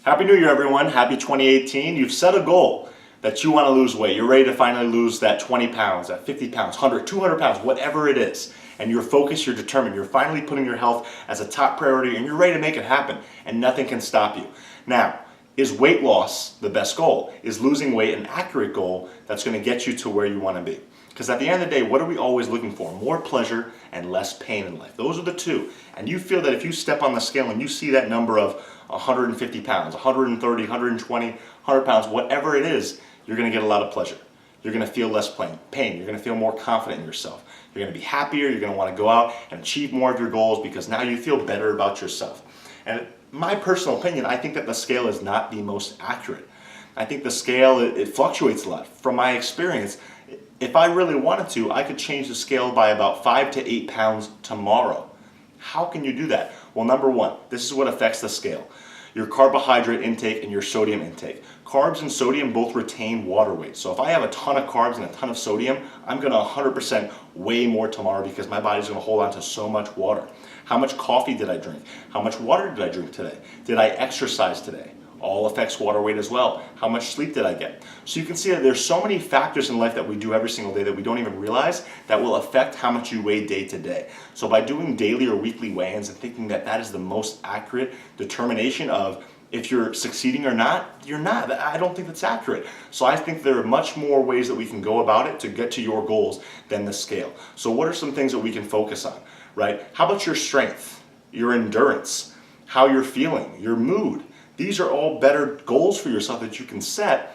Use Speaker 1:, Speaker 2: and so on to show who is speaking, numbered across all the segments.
Speaker 1: Happy New Year, everyone. Happy 2018. You've set a goal that you want to lose weight. You're ready to finally lose that 20 pounds, that 50 pounds, 100, 200 pounds, whatever it is. And you're focused, you're determined. You're finally putting your health as a top priority and you're ready to make it happen and nothing can stop you. Now, is weight loss the best goal? Is losing weight an accurate goal that's going to get you to where you want to be? Because at the end of the day, what are we always looking for? More pleasure and less pain in life. Those are the two. And you feel that if you step on the scale and you see that number of 150 pounds, 130, 120, 100 pounds, whatever it is, you're going to get a lot of pleasure. You're going to feel less pain. You're going to feel more confident in yourself. You're going to be happier. You're going to want to go out and achieve more of your goals because now you feel better about yourself. And my personal opinion, I think that the scale is not the most accurate. I think the scale, it fluctuates a lot. From my experience, if I really wanted to, I could change the scale by about 5 to 8 pounds tomorrow. How can you do that? Well, number one, this is what affects the scale. Your carbohydrate intake and your sodium intake. Carbs and sodium both retain water weight. So if I have a ton of carbs and a ton of sodium, I'm going to 100% weigh more tomorrow because my body's going to hold on to so much water. How much coffee did I drink? How much water did I drink today? Did I exercise today? All affects water weight as well. How much sleep did I get? So you can see that there's so many factors in life that we do every single day that we don't even realize that will affect how much you weigh day to day. So by doing daily or weekly weigh-ins and thinking that that is the most accurate determination of if you're succeeding or not, you're not. I don't think that's accurate. So I think there are much more ways that we can go about it to get to your goals than the scale. So what are some things that we can focus on, right? How about your strength, your endurance, how you're feeling, your mood? These are all better goals for yourself that you can set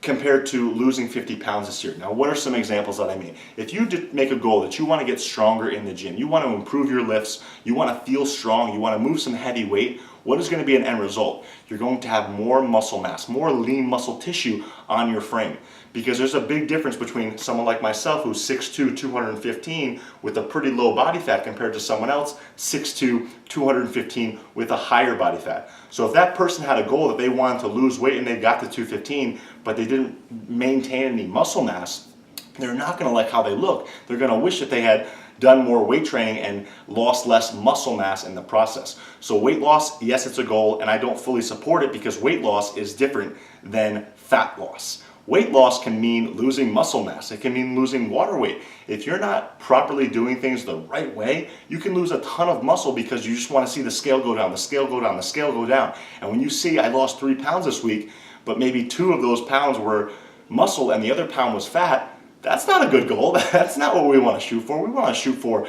Speaker 1: compared to losing 50 pounds this year. Now, what are some examples that I mean? If you make a goal that you want to get stronger in the gym, you want to improve your lifts, you want to feel strong, you want to move some heavy weight, what is going to be an end result? You're going to have more muscle mass, more lean muscle tissue on your frame. Because there's a big difference between someone like myself who's 6'2", 215 with a pretty low body fat compared to someone else 6'2", 215 with a higher body fat. So if that person had a goal that they wanted to lose weight and they got to 215, but they didn't maintain any muscle mass, they're not going to like how they look. They're going to wish that they had done more weight training and lost less muscle mass in the process. So weight loss, yes, it's a goal, and I don't fully support it because weight loss is different than fat loss. Weight loss can mean losing muscle mass. It can mean losing water weight. If you're not properly doing things the right way, you can lose a ton of muscle because you just want to see the scale go down, the scale go down, the scale go down. And when you see I lost 3 pounds this week, but maybe 2 of those pounds were muscle and the other pound was fat, that's not a good goal. That's not what we want to shoot for. We want to shoot for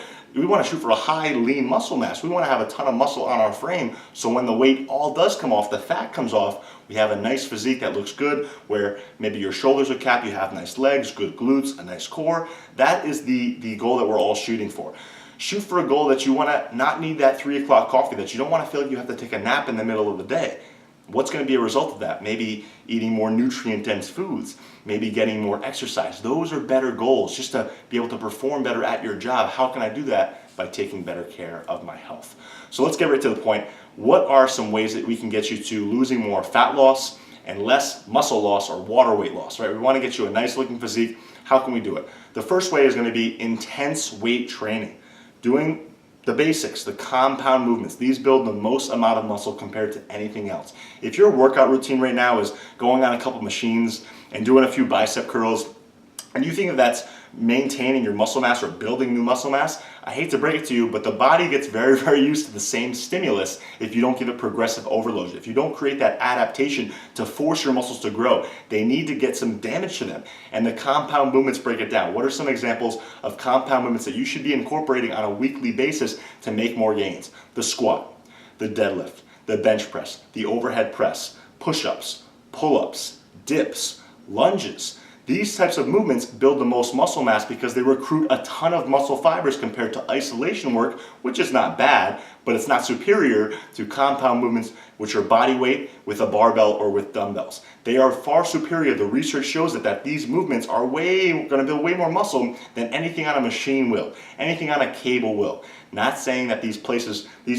Speaker 1: a high lean muscle mass. We want to have a ton of muscle on our frame so when the weight all does come off, the fat comes off, we have a nice physique that looks good where maybe your shoulders are capped, you have nice legs, good glutes, a nice core. That is the goal that we're all shooting for. Shoot for a goal that you want to not need that 3 o'clock coffee, that you don't want to feel like you have to take a nap in the middle of the day. What's going to be a result of that? Maybe eating more nutrient-dense foods, maybe getting more exercise. Those are better goals, just to be able to perform better at your job. How can I do that? By taking better care of my health. So let's get right to the point. What are some ways that we can get you to losing more fat loss and less muscle loss or water weight loss, right? We want to get you a nice looking physique. How can we do it? The first way is going to be intense weight training. Doing the basics, the compound movements, these build the most amount of muscle compared to anything else. If your workout routine right now is going on a couple machines and doing a few bicep curls, and you think that that's maintaining your muscle mass or building new muscle mass, I hate to break it to you, but the body gets very, very used to the same stimulus if you don't give it progressive overload. If you don't create that adaptation to force your muscles to grow, they need to get some damage to them. And the compound movements break it down. What are some examples of compound movements that you should be incorporating on a weekly basis to make more gains? The squat, the deadlift, the bench press, the overhead press, push-ups, pull-ups, dips, lunges. These types of movements build the most muscle mass because they recruit a ton of muscle fibers compared to isolation work, which is not bad, but it's not superior to compound movements, which are body weight with a barbell or with dumbbells. They are far superior. The research shows that these movements are going to build way more muscle than anything on a machine will, anything on a cable will. Not saying that these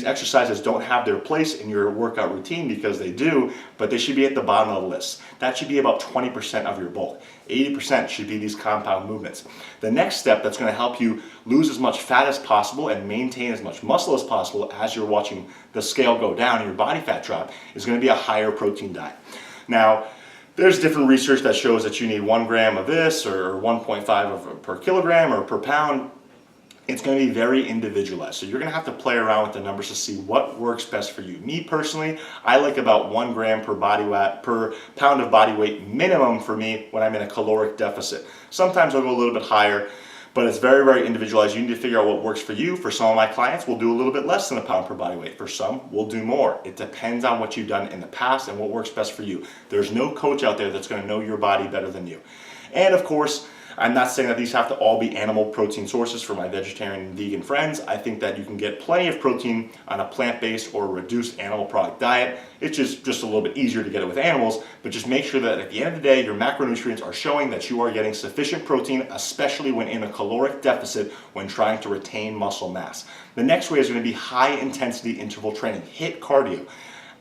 Speaker 1: exercises don't have their place in your workout routine, because they do, but they should be at the bottom of the list. That should be about 20% of your bulk. 80% should be these compound movements. The next step that's going to help you lose as much fat as possible and maintain as much muscle as possible as you're watching the scale go down and your body fat drop drop is going to be a higher protein diet. Now, there's different research that shows that you need 1 gram of this or 1.5 of per kilogram or per pound. It's going to be very individualized. So you're going to have to play around with the numbers to see what works best for you. Me personally, I like about 1 gram per pound of body weight minimum for me when I'm in a caloric deficit. Sometimes I'll go a little bit higher, but it's very, very individualized. You need to figure out what works for you. For some of my clients, we'll do a little bit less than a pound per body weight. For some, we'll do more. It depends on what you've done in the past and what works best for you. There's no coach out there that's going to know your body better than you. And of course, I'm not saying that these have to all be animal protein sources for my vegetarian and vegan friends. I think that you can get plenty of protein on a plant-based or reduced animal product diet. It's just a little bit easier to get it with animals, but just make sure that at the end of the day, your macronutrients are showing that you are getting sufficient protein, especially when in a caloric deficit when trying to retain muscle mass. The next way is going to be high intensity interval training, HIIT cardio.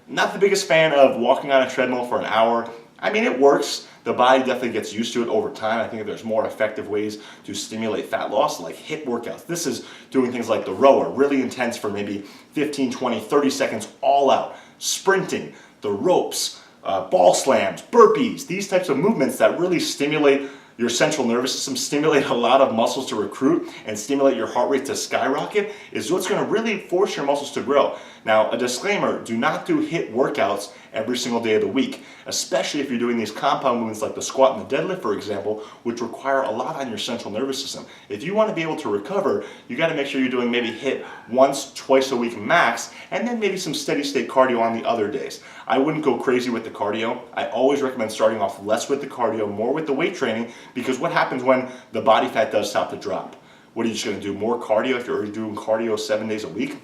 Speaker 1: Not the biggest fan of walking on a treadmill for an hour. I mean, it works. The body definitely gets used to it over time. I think there's more effective ways to stimulate fat loss, like HIIT workouts. This is doing things like the rower, really intense for maybe 15, 20, 30 seconds all out. Sprinting, the ropes, ball slams, burpees, these types of movements that really stimulate your central nervous system, stimulate a lot of muscles to recruit, and stimulate your heart rate to skyrocket is what's going to really force your muscles to grow. Now, a disclaimer, do not do HIIT workouts every single day of the week, especially if you're doing these compound movements like the squat and the deadlift, for example, which require a lot on your central nervous system. If you want to be able to recover, you got to make sure you're doing maybe HIIT once, twice a week max, and then maybe some steady state cardio on the other days. I wouldn't go crazy with the cardio. I always recommend starting off less with the cardio, more with the weight training, because what happens when the body fat does stop to drop? What are you just going to do, more cardio if you're already doing cardio 7 days a week?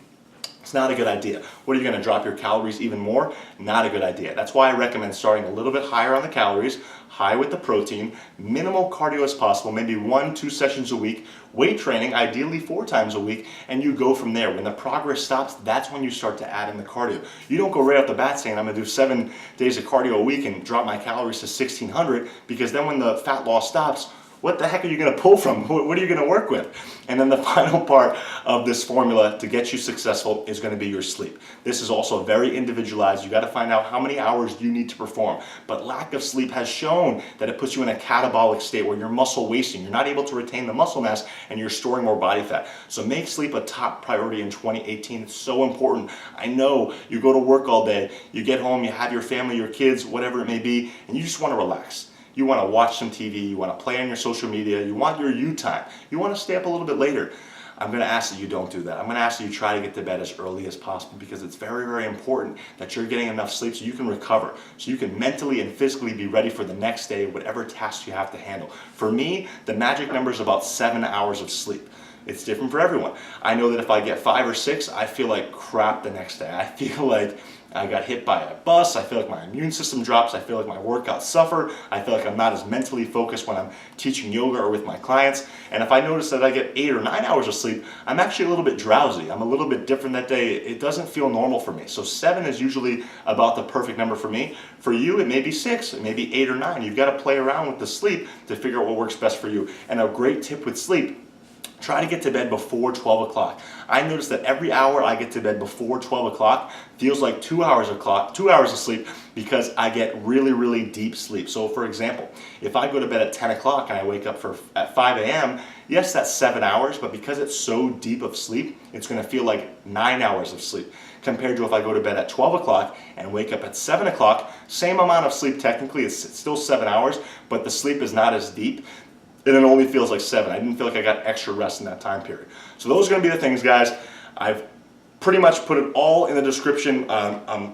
Speaker 1: It's not a good idea. What are you going to drop your calories even more? Not a good idea. That's why I recommend starting a little bit higher on the calories, high with the protein, minimal cardio as possible, maybe 1-2 sessions a week, weight training, ideally 4 times a week, and you go from there. When the progress stops, that's when you start to add in the cardio. You don't go right off the bat saying, I'm going to do 7 days of cardio a week and drop my calories to 1,600, because then when the fat loss stops, what the heck are you going to pull from? What are you going to work with? And then the final part of this formula to get you successful is going to be your sleep. This is also very individualized. You got to find out how many hours you need to perform. But lack of sleep has shown that it puts you in a catabolic state where you're muscle wasting. You're not able to retain the muscle mass and you're storing more body fat. So make sleep a top priority in 2018. It's so important. I know you go to work all day, you get home, you have your family, your kids, whatever it may be, and you just want to relax. You want to watch some TV, you want to play on your social media, you want your you time, you want to stay up a little bit later. I'm going to ask that you don't do that. I'm going to ask that you try to get to bed as early as possible, because it's very, very important that you're getting enough sleep so you can recover, so you can mentally and physically be ready for the next day, whatever tasks you have to handle. For me, the magic number is about 7 hours of sleep. It's different for everyone. I know that if I get 5 or 6, I feel like crap the next day. I feel like I got hit by a bus, I feel like my immune system drops, I feel like my workouts suffer, I feel like I'm not as mentally focused when I'm teaching yoga or with my clients. And if I notice that I get 8 or 9 hours of sleep, I'm actually a little bit drowsy. I'm a little bit different that day. It doesn't feel normal for me. So 7 is usually about the perfect number for me. For you, it may be 6, it may be 8 or 9. You've got to play around with the sleep to figure out what works best for you. And a great tip with sleep, try to get to bed before 12 o'clock. I notice that every hour I get to bed before 12 o'clock feels like 2 hours of sleep, because I get really, really deep sleep. So for example, if I go to bed at 10 o'clock and I wake up at 5 a.m., yes, that's 7 hours, but because it's so deep of sleep, it's going to feel like 9 hours of sleep. Compared to if I go to bed at 12 o'clock and wake up at 7 o'clock, same amount of sleep technically, it's still 7 hours, but the sleep is not as deep. And it only feels like 7. I didn't feel like I got extra rest in that time period. So those are going to be the things, guys. I've pretty much put it all in the description,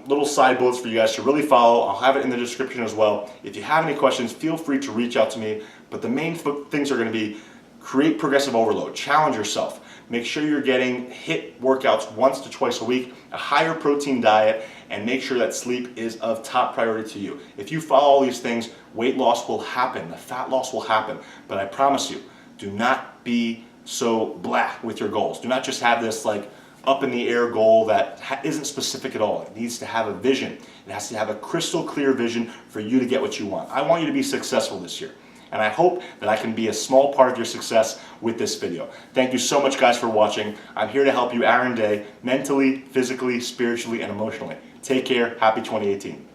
Speaker 1: little side bullets for you guys to really follow. I'll have it in the description as well. If you have any questions, feel free to reach out to me. But the main things are going to be create progressive overload, challenge yourself. Make sure you're getting HIIT workouts once to twice a week, a higher protein diet, and make sure that sleep is of top priority to you. If you follow all these things, weight loss will happen, the fat loss will happen. But I promise you, do not be so blah with your goals. Do not just have this like up in the air goal that isn't specific at all. It needs to have a vision. It has to have a crystal clear vision for you to get what you want. I want you to be successful this year. And I hope that I can be a small part of your success with this video. Thank you so much, guys, for watching. I'm here to help you, Aaron Day, mentally, physically, spiritually, and emotionally. Take care. Happy 2018.